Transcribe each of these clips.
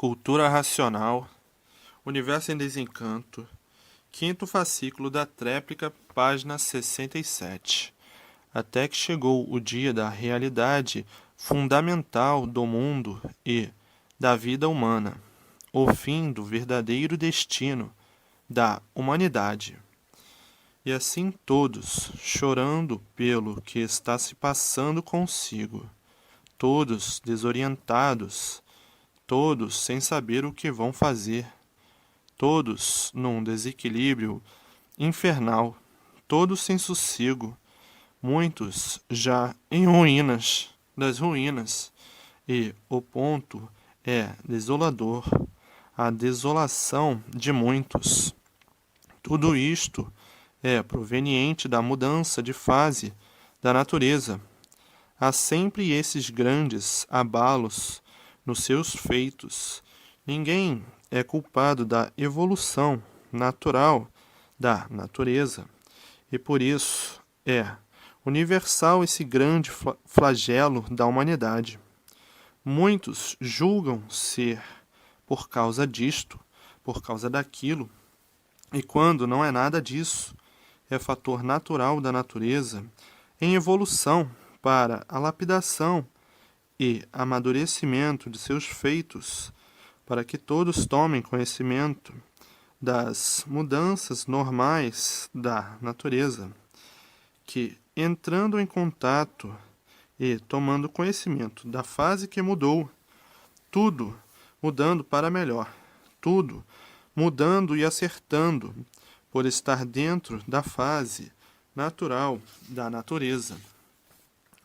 Cultura Racional, Universo em Desencanto, quinto fascículo da tréplica, página 67. Até que chegou o dia da realidade fundamental do mundo e da vida humana, o fim do verdadeiro destino da humanidade. E assim todos, chorando pelo que está se passando consigo, todos desorientados, todos sem saber o que vão fazer, todos num desequilíbrio infernal, todos sem sossego, muitos já em ruínas das ruínas, e o ponto é desolador, a desolação de muitos. Tudo isto é proveniente da mudança de fase da natureza. Há sempre esses grandes abalos nos seus feitos. Ninguém é culpado da evolução natural da natureza, e por isso é universal esse grande flagelo da humanidade. Muitos julgam ser por causa disto, por causa daquilo, e quando não é nada disso, é fator natural da natureza em evolução para a lapidação e amadurecimento de seus feitos, para que todos tomem conhecimento das mudanças normais da natureza, que, entrando em contato e tomando conhecimento da fase que mudou, tudo mudando para melhor, tudo mudando e acertando, por estar dentro da fase natural da natureza.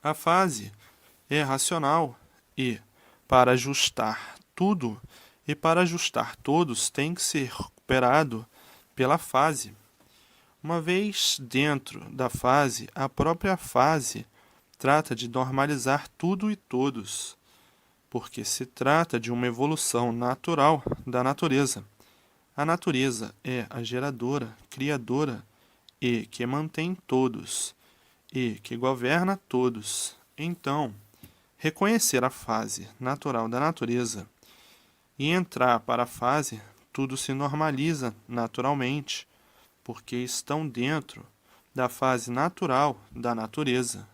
A fase é racional e, para ajustar tudo e para ajustar todos, tem que ser recuperado pela fase. Uma vez dentro da fase, a própria fase trata de normalizar tudo e todos, porque se trata de uma evolução natural da natureza. A natureza é a geradora, criadora e que mantém todos e que governa todos. Então, reconhecer a fase natural da natureza e entrar para a fase, tudo se normaliza naturalmente, porque estão dentro da fase natural da natureza.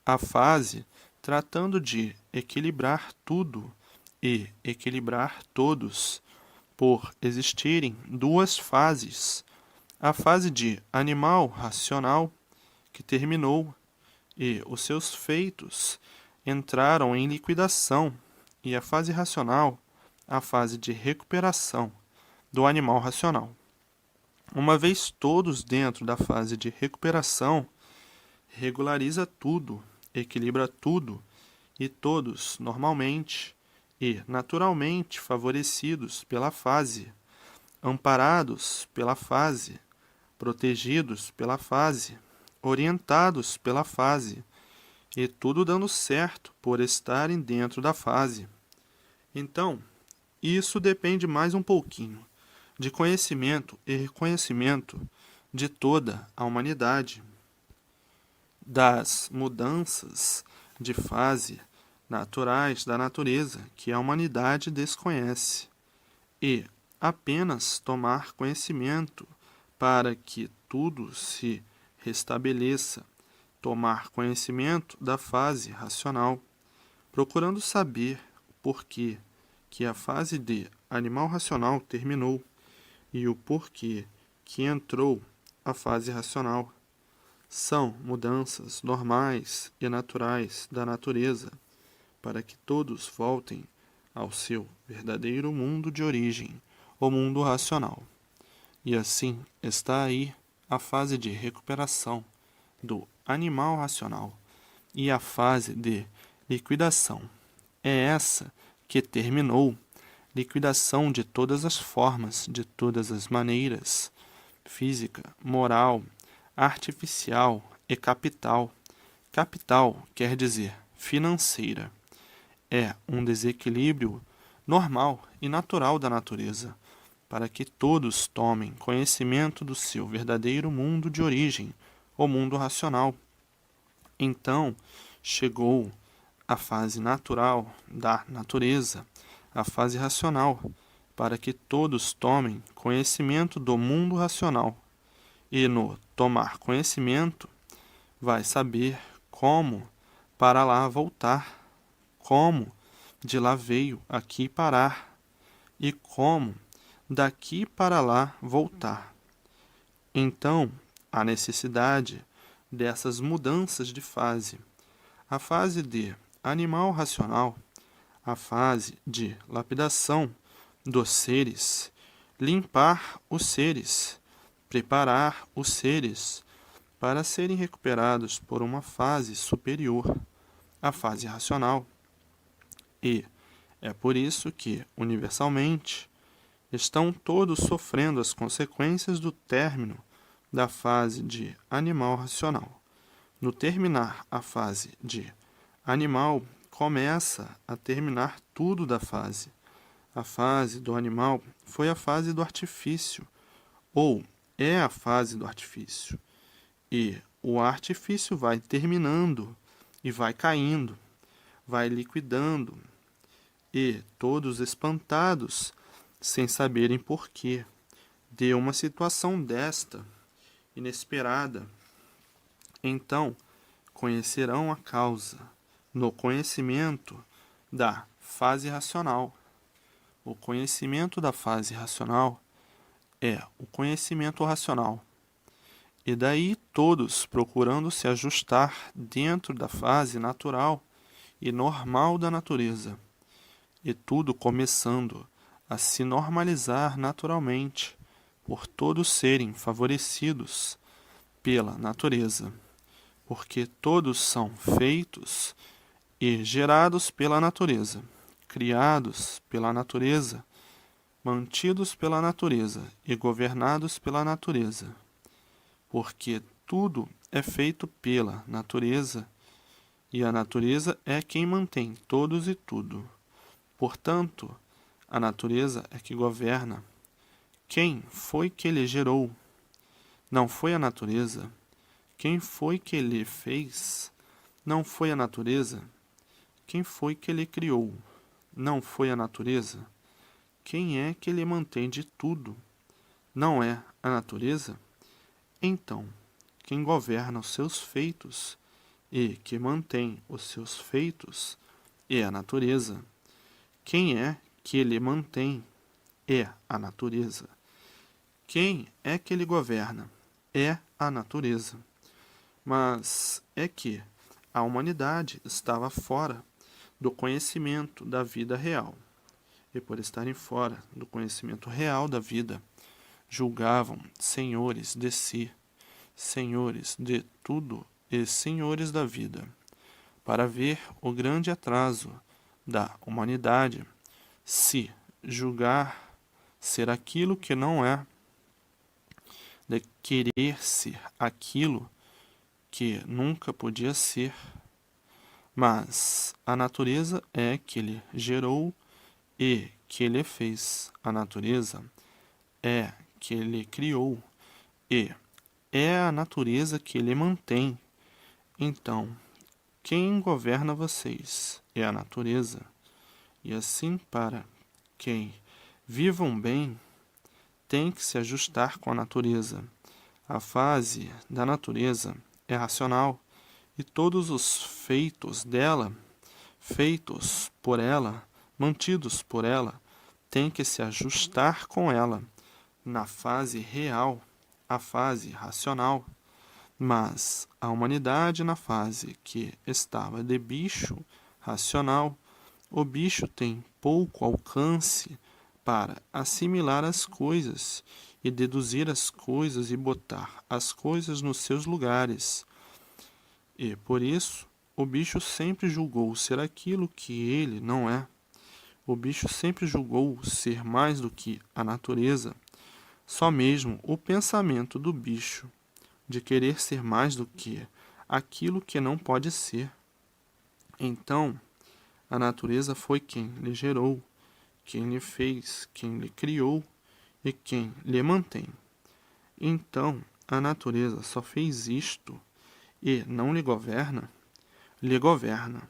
A fase, tratando de equilibrar tudo e equilibrar todos, por existirem duas fases, a fase de animal racional, que terminou, e os seus feitos entraram em liquidação, e a fase racional, a fase de recuperação do animal racional. Uma vez todos dentro da fase de recuperação, regulariza tudo, equilibra tudo, e todos normalmente e naturalmente favorecidos pela fase, amparados pela fase, protegidos pela fase, orientados pela fase, e tudo dando certo por estarem dentro da fase. Então, isso depende mais um pouquinho de conhecimento e reconhecimento de toda a humanidade, das mudanças de fase naturais da natureza que a humanidade desconhece, e apenas tomar conhecimento para que tudo se restabeleça, tomar conhecimento da fase racional, procurando saber o porquê que a fase de animal racional terminou e o porquê que entrou a fase racional. São mudanças normais e naturais da natureza, para que todos voltem ao seu verdadeiro mundo de origem, o mundo racional. E assim está aí a fase de recuperação do animal racional e a fase de liquidação. É essa que terminou, liquidação de todas as formas, de todas as maneiras, física, moral, artificial e capital. Capital quer dizer financeira. É um desequilíbrio normal e natural da natureza, para que todos tomem conhecimento do seu verdadeiro mundo de origem, o mundo racional. Então, chegou a fase natural da natureza, a fase racional, para que todos tomem conhecimento do mundo racional. E no tomar conhecimento, vai saber como para lá voltar, como de lá veio aqui parar, e como daqui para lá voltar. Então, há necessidade dessas mudanças de fase. A fase de animal racional, a fase de lapidação dos seres, limpar os seres, preparar os seres para serem recuperados por uma fase superior, a fase racional. E é por isso que, universalmente, estão todos sofrendo as consequências do término da fase de animal racional. No terminar a fase de animal, começa a terminar tudo da fase. A fase do animal foi a fase do artifício, ou é a fase do artifício. E o artifício vai terminando e vai caindo, vai liquidando, e todos espantados, sem saberem porquê, de uma situação desta, inesperada. Então, conhecerão a causa no conhecimento da fase racional. O conhecimento da fase racional é o conhecimento racional. E daí todos procurando se ajustar dentro da fase natural e normal da natureza. E tudo começando a se normalizar naturalmente, por todos serem favorecidos pela natureza, porque todos são feitos e gerados pela natureza, criados pela natureza, mantidos pela natureza e governados pela natureza, porque tudo é feito pela natureza, e a natureza é quem mantém todos e tudo. Portanto, a natureza é que governa. Quem foi que ele gerou? Não foi a natureza. Quem foi que ele fez? Não foi a natureza. Quem foi que ele criou? Não foi a natureza. Quem é que ele mantém de tudo? Não é a natureza? Então, quem governa os seus feitos e que mantém os seus feitos é a natureza. Quem é que ele mantém é a natureza. Quem é que ele governa? É a natureza. Mas é que a humanidade estava fora do conhecimento da vida real. E por estarem fora do conhecimento real da vida, julgavam senhores de si, senhores de tudo e senhores da vida. Para ver o grande atraso da humanidade, se julgar ser aquilo que não é, de querer ser aquilo que nunca podia ser, mas a natureza é que ele gerou e que ele fez. A natureza é que ele criou e é a natureza que ele mantém. Então, quem governa vocês é a natureza. E assim, para quem vivam bem, tem que se ajustar com a natureza. A fase da natureza é racional e todos os feitos dela, feitos por ela, mantidos por ela, têm que se ajustar com ela na fase real, a fase racional. Mas a humanidade na fase que estava de bicho racional, o bicho tem pouco alcance para assimilar as coisas e deduzir as coisas e botar as coisas nos seus lugares. E, por isso, o bicho sempre julgou ser aquilo que ele não é. O bicho sempre julgou ser mais do que a natureza. Só mesmo o pensamento do bicho de querer ser mais do que aquilo que não pode ser. Então, a natureza foi quem lhe gerou, quem lhe fez, quem lhe criou e quem lhe mantém. Então, a natureza só fez isto e não lhe governa? Lhe governa.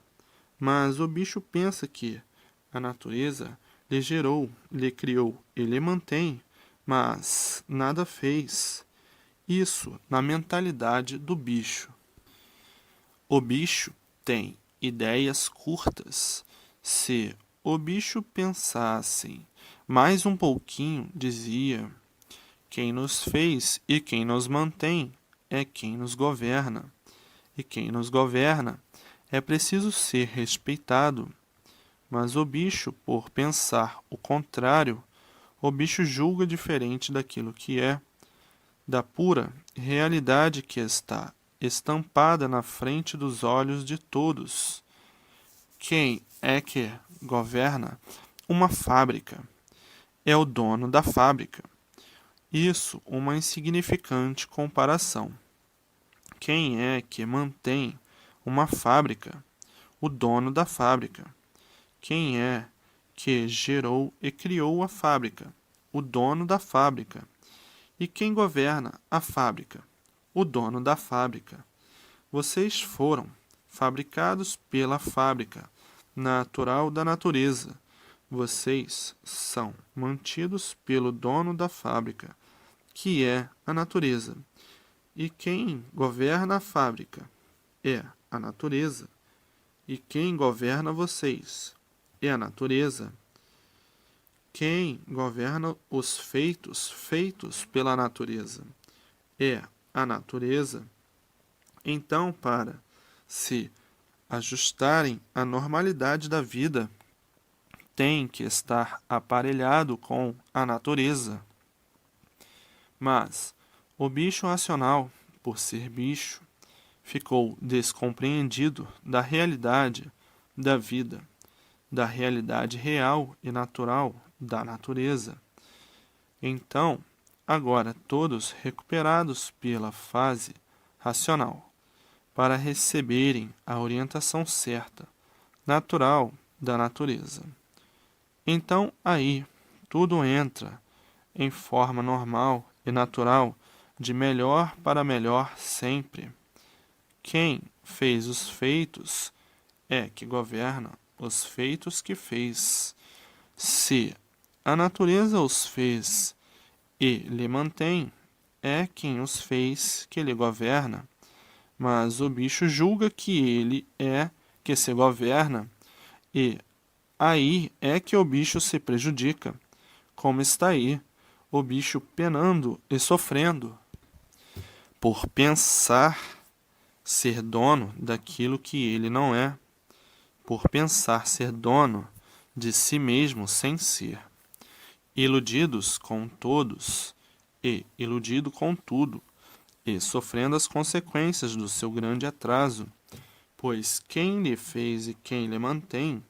Mas o bicho pensa que a natureza lhe gerou, lhe criou e lhe mantém, mas nada fez. Isso na mentalidade do bicho. O bicho tem ideias curtas. Se o bicho pensasse mais um pouquinho, dizia: quem nos fez e quem nos mantém é quem nos governa. E quem nos governa é preciso ser respeitado. Mas o bicho, por pensar o contrário, o bicho julga diferente daquilo que é, da pura realidade que está estampada na frente dos olhos de todos. Quem é que governa uma fábrica? É o dono da fábrica. Isso uma insignificante comparação. Quem é que mantém uma fábrica? O dono da fábrica. Quem é que gerou e criou a fábrica? O dono da fábrica. E quem governa a fábrica? O dono da fábrica. Vocês foram fabricados pela fábrica natural da natureza. Vocês são mantidos pelo dono da fábrica, que é a natureza. E quem governa a fábrica é a natureza. E quem governa vocês é a natureza. Quem governa os feitos pela natureza é a natureza. Então, para se ajustarem à normalidade da vida, tem que estar aparelhado com a natureza. Mas o bicho racional, por ser bicho, ficou descompreendido da realidade da vida, da realidade real e natural da natureza. Então, agora todos recuperados pela fase racional, para receberem a orientação certa, natural da natureza. Então aí tudo entra em forma normal e natural, de melhor para melhor sempre. Quem fez os feitos é que governa os feitos que fez. Se a natureza os fez e lhe mantém, é quem os fez que lhe governa. Mas o bicho julga que ele é que se governa, e aí é que o bicho se prejudica. Como está aí, o bicho penando e sofrendo por pensar ser dono daquilo que ele não é, por pensar ser dono de si mesmo sem ser. Iludidos com todos e iludido com tudo, e sofrendo as consequências do seu grande atraso, pois quem lhe fez e quem lhe mantém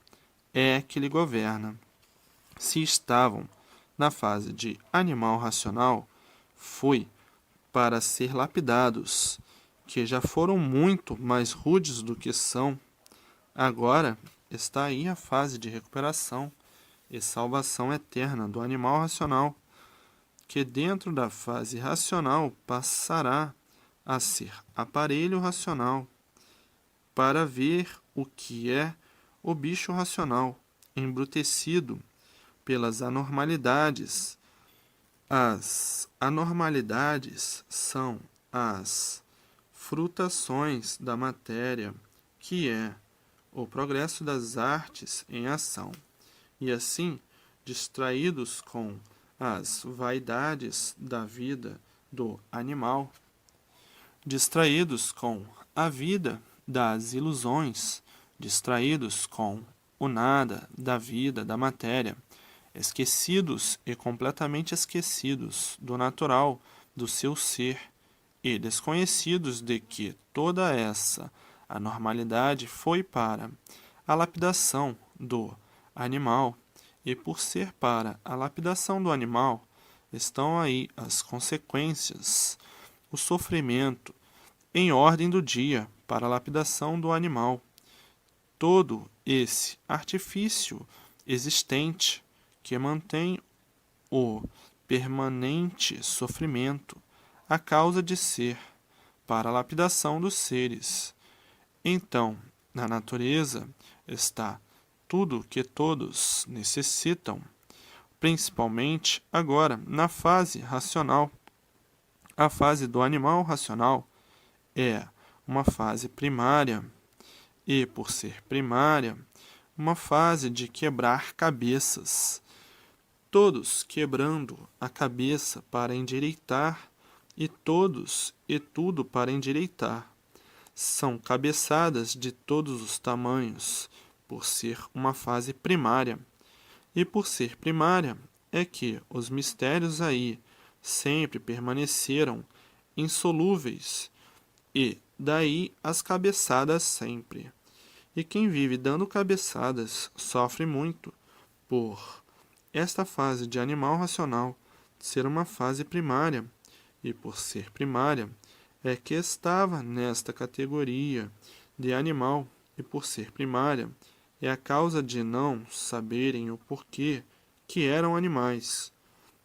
é que lhe governa. Se estavam na fase de animal racional, foi para ser lapidados, que já foram muito mais rudes do que são. Agora está aí a fase de recuperação e salvação eterna do animal racional, que dentro da fase racional passará a ser aparelho racional, para ver o que é o bicho racional, embrutecido pelas anormalidades. As anormalidades são as frutações da matéria, que é o progresso das artes em ação, e assim, distraídos com as vaidades da vida do animal, distraídos com a vida das ilusões, distraídos com o nada da vida da matéria, esquecidos e completamente esquecidos do natural do seu ser e desconhecidos de que toda essa anormalidade foi para a lapidação do animal, e por ser para a lapidação do animal, estão aí as consequências, o sofrimento, em ordem do dia, para a lapidação do animal. Todo esse artifício existente que mantém o permanente sofrimento, a causa de ser, para a lapidação dos seres. Então, na natureza está tudo que todos necessitam, principalmente agora na fase racional. A fase do animal racional é uma fase primária e, por ser primária, uma fase de quebrar cabeças, todos quebrando a cabeça para endireitar e todos e tudo para endireitar. São cabeçadas de todos os tamanhos, por ser uma fase primária. E por ser primária, é que os mistérios aí sempre permaneceram insolúveis, e daí as cabeçadas sempre. E quem vive dando cabeçadas sofre muito, por esta fase de animal racional ser uma fase primária, e por ser primária, é que estava nesta categoria de animal, e por ser primária, é a causa de não saberem o porquê que eram animais.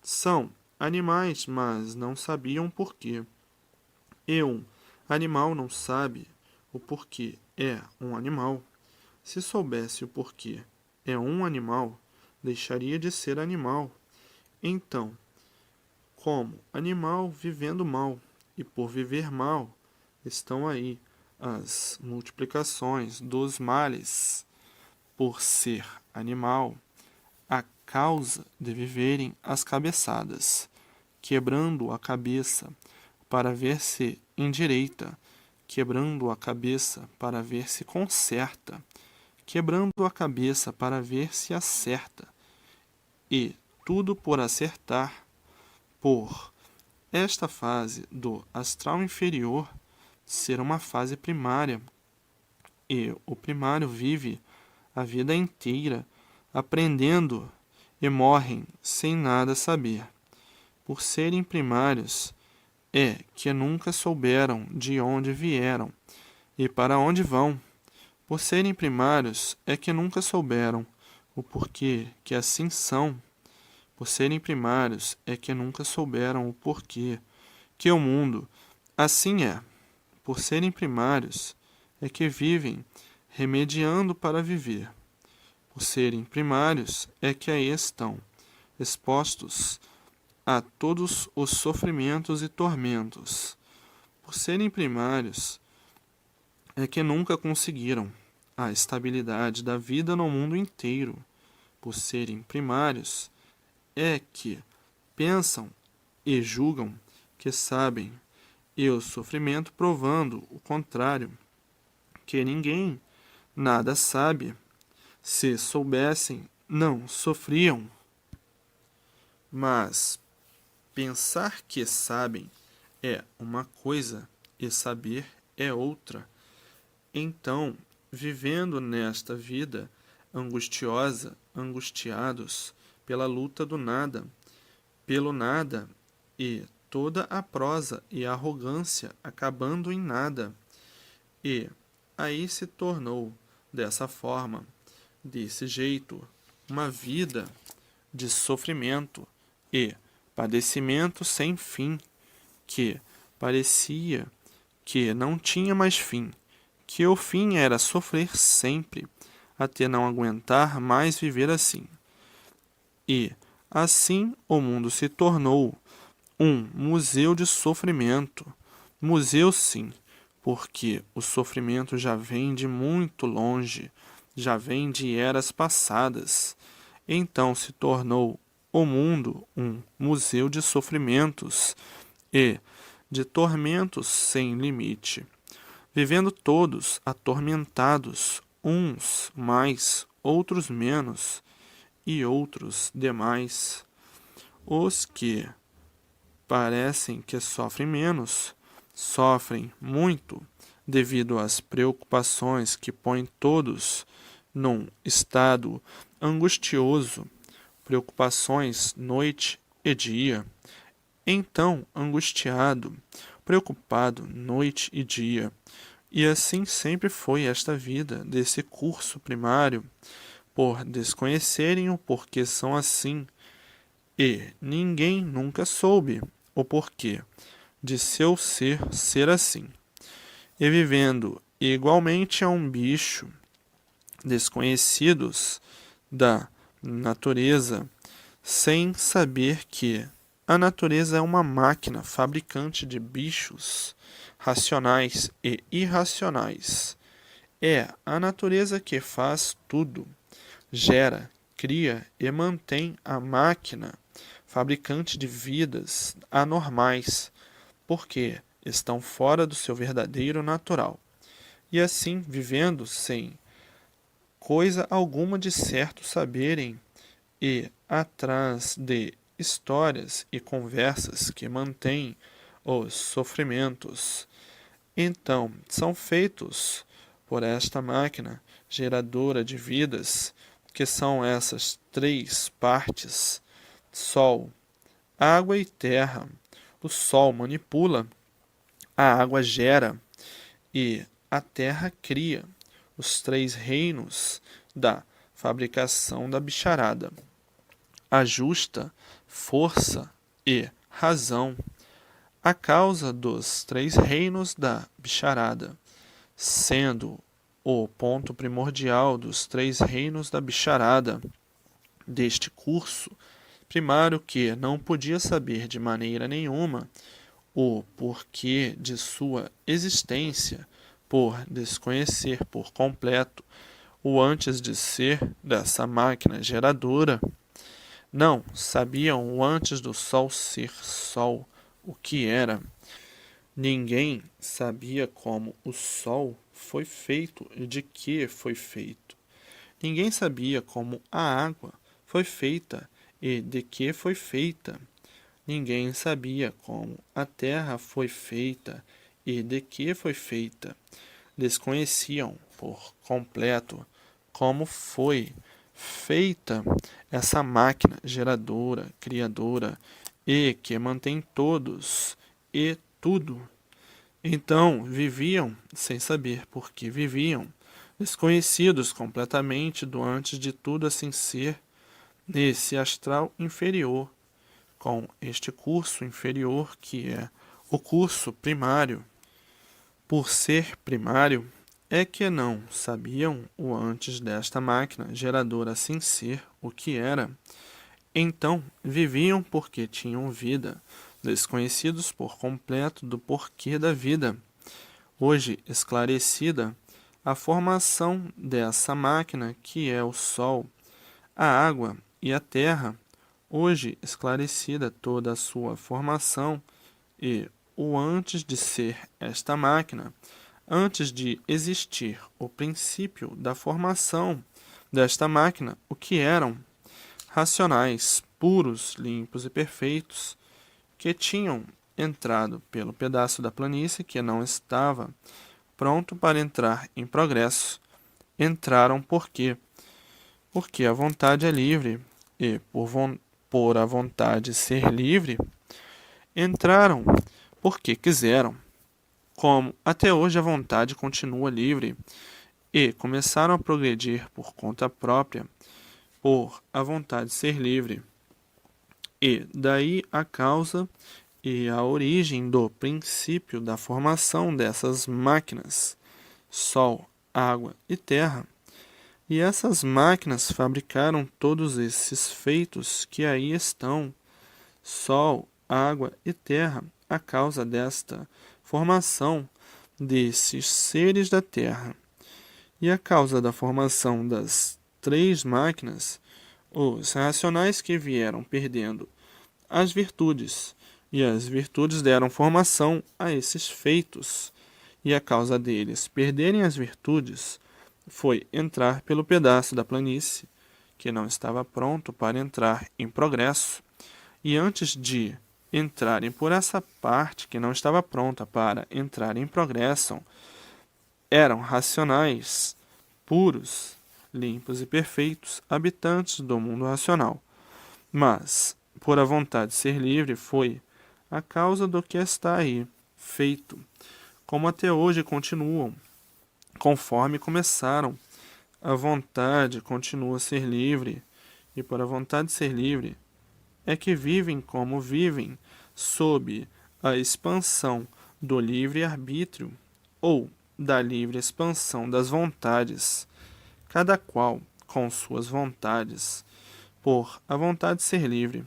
São animais, mas não sabiam porquê. E um animal não sabe o porquê é um animal. Se soubesse o porquê é um animal, deixaria de ser animal. Então, como animal vivendo mal, e por viver mal, estão aí as multiplicações dos males. Por ser animal, a causa de viverem as cabeçadas, quebrando a cabeça para ver se endireita, quebrando a cabeça para ver se conserta, quebrando a cabeça para ver se acerta, e tudo por acertar, por esta fase do astral inferior ser uma fase primária, e o primário vive a vida inteira aprendendo e morrem sem nada saber. Por serem primários, é que nunca souberam de onde vieram e para onde vão. Por serem primários, é que nunca souberam o porquê que assim são. Por serem primários, é que nunca souberam o porquê que o mundo assim é. Por serem primários, é que vivem remediando para viver. Por serem primários, é que aí estão expostos a todos os sofrimentos e tormentos. Por serem primários, é que nunca conseguiram a estabilidade da vida no mundo inteiro. Por serem primários, é que pensam e julgam que sabem, e o sofrimento provando o contrário, que ninguém nada sabe. Se soubessem, não sofriam. Mas pensar que sabem é uma coisa e saber é outra. Então, vivendo nesta vida angustiosa, angustiados pela luta do nada, pelo nada, e toda a prosa e a arrogância acabando em nada. E aí se tornou, dessa forma, desse jeito, uma vida de sofrimento e padecimento sem fim, que parecia que não tinha mais fim, que o fim era sofrer sempre, até não aguentar mais viver assim. E assim o mundo se tornou um museu de sofrimento. Museu, sim, porque o sofrimento já vem de muito longe, já vem de eras passadas. Então se tornou o mundo um museu de sofrimentos e de tormentos sem limite, vivendo todos atormentados, uns mais, outros menos, e outros demais. Os que parecem que sofrem menos, sofrem muito, devido às preocupações que põem todos num estado angustioso, preocupações noite e dia. Então, angustiado, preocupado noite e dia. E assim sempre foi esta vida desse curso primário, por desconhecerem o porquê são assim, e ninguém nunca soube o porquê de seu ser assim, e vivendo igualmente a um bicho, desconhecidos da natureza, sem saber que a natureza é uma máquina fabricante de bichos racionais e irracionais. É a natureza que faz tudo, gera, cria e mantém a máquina fabricante de vidas anormais, porque estão fora do seu verdadeiro natural, e assim vivendo sem coisa alguma de certo saberem e atrás de histórias e conversas que mantêm os sofrimentos. Então, são feitos por esta máquina geradora de vidas, que são essas três partes: Sol, água e terra. O Sol manipula, a água gera e a terra cria os três reinos da fabricação da bicharada: a justa, força e razão. A causa dos três reinos da bicharada, sendo o ponto primordial dos três reinos da bicharada deste curso primário, que não podia saber de maneira nenhuma o porquê de sua existência, por desconhecer por completo o antes de ser dessa máquina geradora. Não sabiam o antes do Sol ser Sol, o que era. Ninguém sabia como o Sol foi feito e de que foi feito. Ninguém sabia como a água foi feita e de que foi feita. Ninguém sabia como a terra foi feita e de que foi feita. Desconheciam por completo como foi feita essa máquina geradora, criadora e que mantém todos e tudo. Então viviam sem saber por que viviam, desconhecidos completamente do antes de tudo assim ser, nesse astral inferior, com este curso inferior que é o curso primário. Por ser primário, é que não sabiam o antes desta máquina geradora assim ser o que era. Então viviam porque tinham vida, desconhecidos por completo do porquê da vida. Hoje esclarecida a formação dessa máquina que é o Sol, a água e a terra, hoje esclarecida toda a sua formação e o antes de ser esta máquina, antes de existir o princípio da formação desta máquina, o que eram racionais, puros, limpos e perfeitos, que tinham entrado pelo pedaço da planície que não estava pronto para entrar em progresso. Entraram por quê? Porque a vontade é livre, e por a vontade ser livre, entraram porque quiseram. Como até hoje a vontade continua livre, e começaram a progredir por conta própria, por a vontade ser livre. E daí a causa e a origem do princípio da formação dessas máquinas, Sol, água e terra. E essas máquinas fabricaram todos esses feitos que aí estão, Sol, água e terra, a causa desta formação desses seres da terra. E a causa da formação das três máquinas, os racionais que vieram perdendo as virtudes, e as virtudes deram formação a esses feitos, e a causa deles perderem as virtudes foi entrar pelo pedaço da planície, que não estava pronto para entrar em progresso, e antes de entrarem por essa parte que não estava pronta para entrar em progresso, eram racionais, puros, limpos e perfeitos, habitantes do mundo racional. Mas, por a vontade ser livre, foi a causa do que está aí, feito, como até hoje continuam, conforme começaram. A vontade continua a ser livre, e por a vontade ser livre, é que vivem como vivem, sob a expansão do livre-arbítrio, ou da livre expansão das vontades. cada qual com suas vontades, por a vontade ser livre,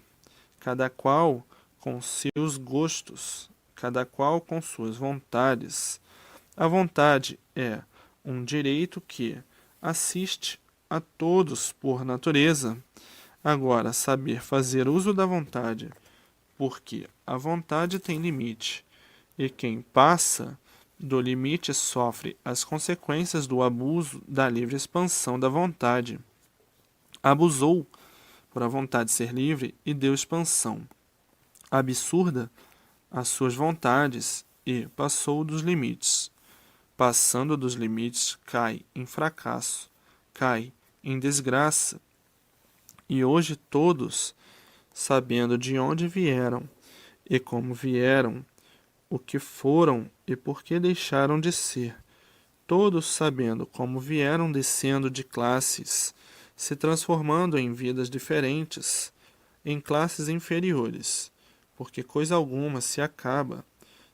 cada qual com seus gostos, cada qual com suas vontades. A vontade é um direito que assiste a todos por natureza. Agora, saber fazer uso da vontade, porque a vontade tem limite, e quem passa do limite sofre as consequências do abuso da livre expansão da vontade. Abusou por a vontade ser livre e deu expansão absurda às suas vontades e passou dos limites. Passando dos limites, cai em fracasso, cai em desgraça. E hoje todos, sabendo de onde vieram e como vieram, o que foram e por que deixaram de ser, todos sabendo como vieram descendo de classes, se transformando em vidas diferentes, em classes inferiores, porque coisa alguma se acaba,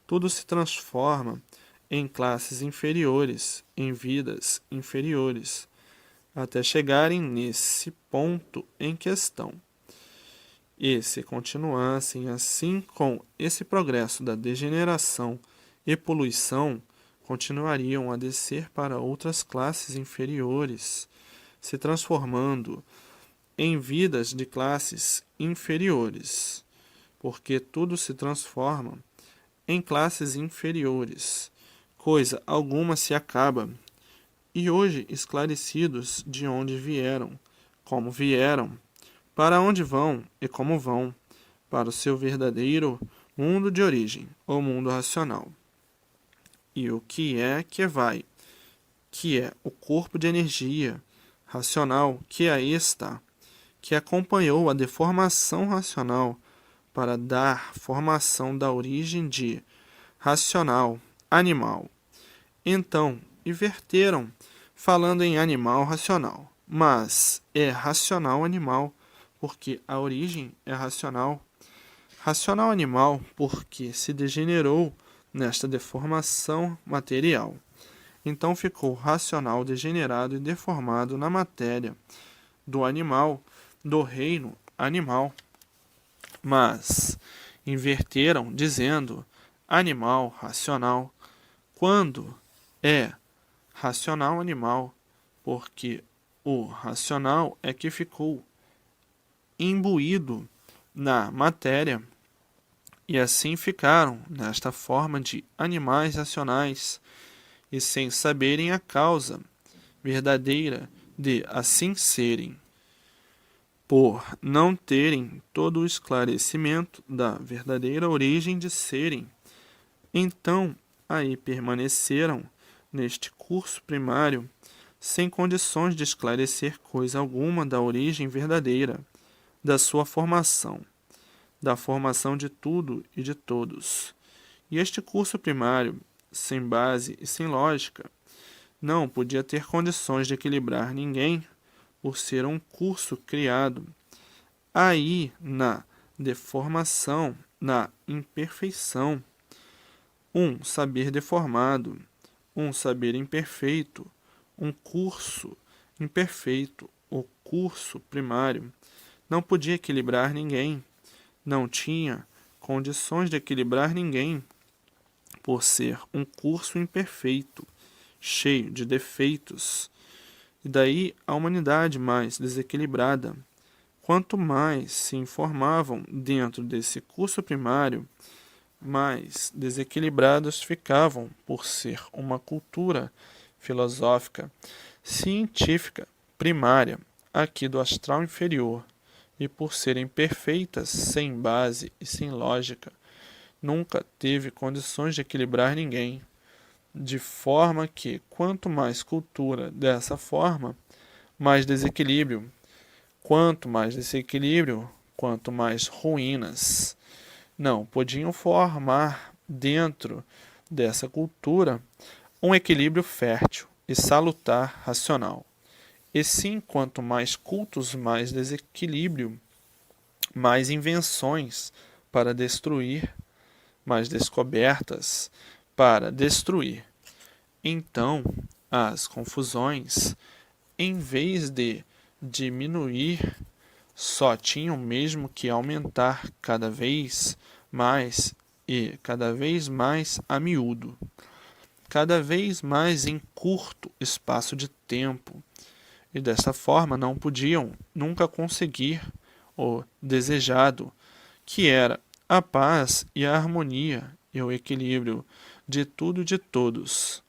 tudo se transforma em classes inferiores, em vidas inferiores, até chegarem nesse ponto em questão. E se continuassem assim com esse progresso da degeneração e poluição, continuariam a descer para outras classes inferiores, se transformando em vidas de classes inferiores, porque tudo se transforma em classes inferiores. Coisa alguma se acaba. E hoje, esclarecidos de onde vieram, como vieram, para onde vão e como vão, para o seu verdadeiro mundo de origem, ou mundo racional. E o que vai, que é o corpo de energia racional que aí está, que acompanhou a deformação racional para dar formação da origem de racional, animal. Então, inverteram, falando em animal racional, mas é racional animal, porque a origem é racional. Racional animal, porque se degenerou nesta deformação material. Então ficou racional degenerado e deformado na matéria do animal, do reino animal. Mas inverteram dizendo animal racional, quando é racional animal, porque o racional é que ficou imbuído na matéria, e assim ficaram nesta forma de animais racionais, e sem saberem a causa verdadeira de assim serem, por não terem todo o esclarecimento da verdadeira origem de serem. Então, aí permaneceram neste curso primário, sem condições de esclarecer coisa alguma da origem verdadeira, da sua formação, da formação de tudo e de todos. E este curso primário, sem base e sem lógica, não podia ter condições de equilibrar ninguém, por ser um curso criado aí na deformação, na imperfeição, um saber deformado, um saber imperfeito, um curso imperfeito, o curso primário, não podia equilibrar ninguém, não tinha condições de equilibrar ninguém, por ser um curso imperfeito, cheio de defeitos. E daí a humanidade mais desequilibrada. Quanto mais se informavam dentro desse curso primário, mais desequilibrados ficavam por ser uma cultura filosófica, científica, primária, aqui do astral inferior, e por serem perfeitas, sem base e sem lógica, nunca teve condições de equilibrar ninguém, de forma que, quanto mais cultura dessa forma, mais desequilíbrio, quanto mais desequilíbrio, quanto mais ruínas. Não podiam formar dentro dessa cultura um equilíbrio fértil e salutar racional. E sim, quanto mais cultos, mais desequilíbrio, mais invenções para destruir, mais descobertas para destruir. Então, as confusões em vez de diminuir, só tinham mesmo que aumentar cada vez mais e cada vez mais a miúdo, cada vez mais em curto espaço de tempo, e dessa forma não podiam nunca conseguir o desejado, que era a paz e a harmonia e o equilíbrio de tudo e de todos.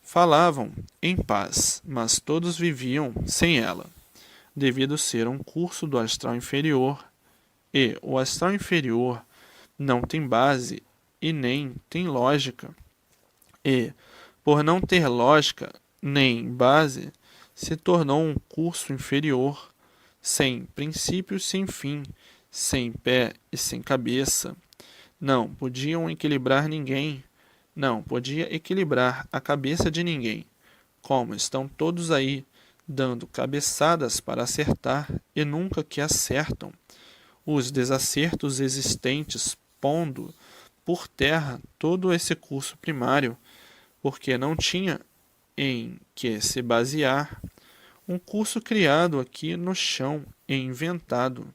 Falavam em paz, mas todos viviam sem ela, devido ser um curso do astral inferior, e o astral inferior não tem base e nem tem lógica, e, por não ter lógica nem base, se tornou um curso inferior, sem princípio e sem fim, sem pé e sem cabeça. Não podiam equilibrar ninguém, não podia equilibrar a cabeça de ninguém. Como estão todos aí, dando cabeçadas para acertar e nunca que acertam, os desacertos existentes pondo por terra todo esse curso primário, porque não tinha em que se basear, um curso criado aqui no chão e inventado,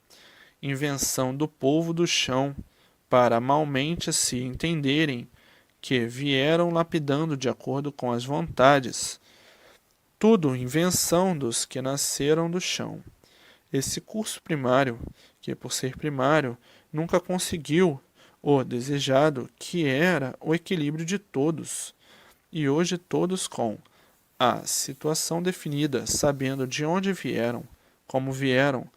invenção do povo do chão, para malmente se entenderem que vieram lapidando de acordo com as vontades, tudo invenção dos que nasceram do chão. Esse curso primário, que por ser primário, nunca conseguiu o desejado, que era o equilíbrio de todos, e hoje todos com a situação definida, sabendo de onde vieram, como vieram,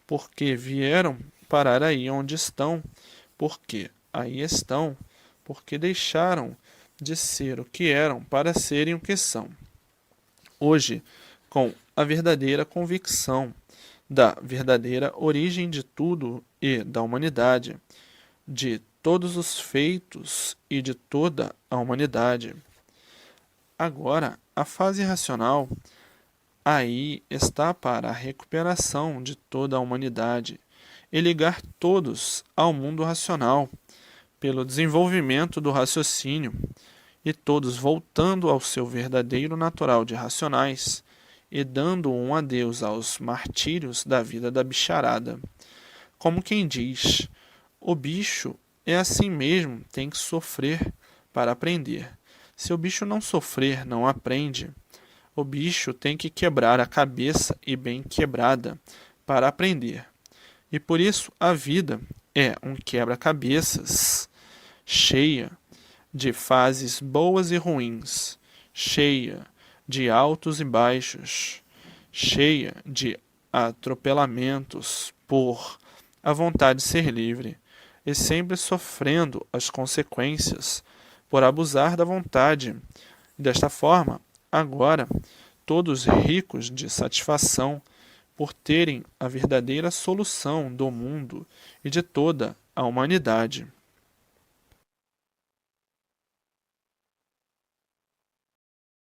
porque vieram parar aí onde estão, porque aí estão, porque deixaram de ser o que eram para serem o que são. Hoje, com a verdadeira convicção da verdadeira origem de tudo e da humanidade, de todos os feitos e de toda a humanidade. Agora, a fase racional aí está para a recuperação de toda a humanidade e ligar todos ao mundo racional, pelo desenvolvimento do raciocínio, e todos voltando ao seu verdadeiro natural de racionais, e dando um adeus aos martírios da vida da bicharada. Como quem diz, o bicho é assim mesmo, tem que sofrer para aprender. Se o bicho não sofrer, não aprende. O bicho tem que quebrar a cabeça e bem quebrada para aprender. E por isso a vida é um quebra-cabeças, cheia de fases boas e ruins, cheia de altos e baixos, cheia de atropelamentos por a vontade de ser livre, e sempre sofrendo as consequências por abusar da vontade. Desta forma, agora, todos ricos de satisfação por terem a verdadeira solução do mundo e de toda a humanidade.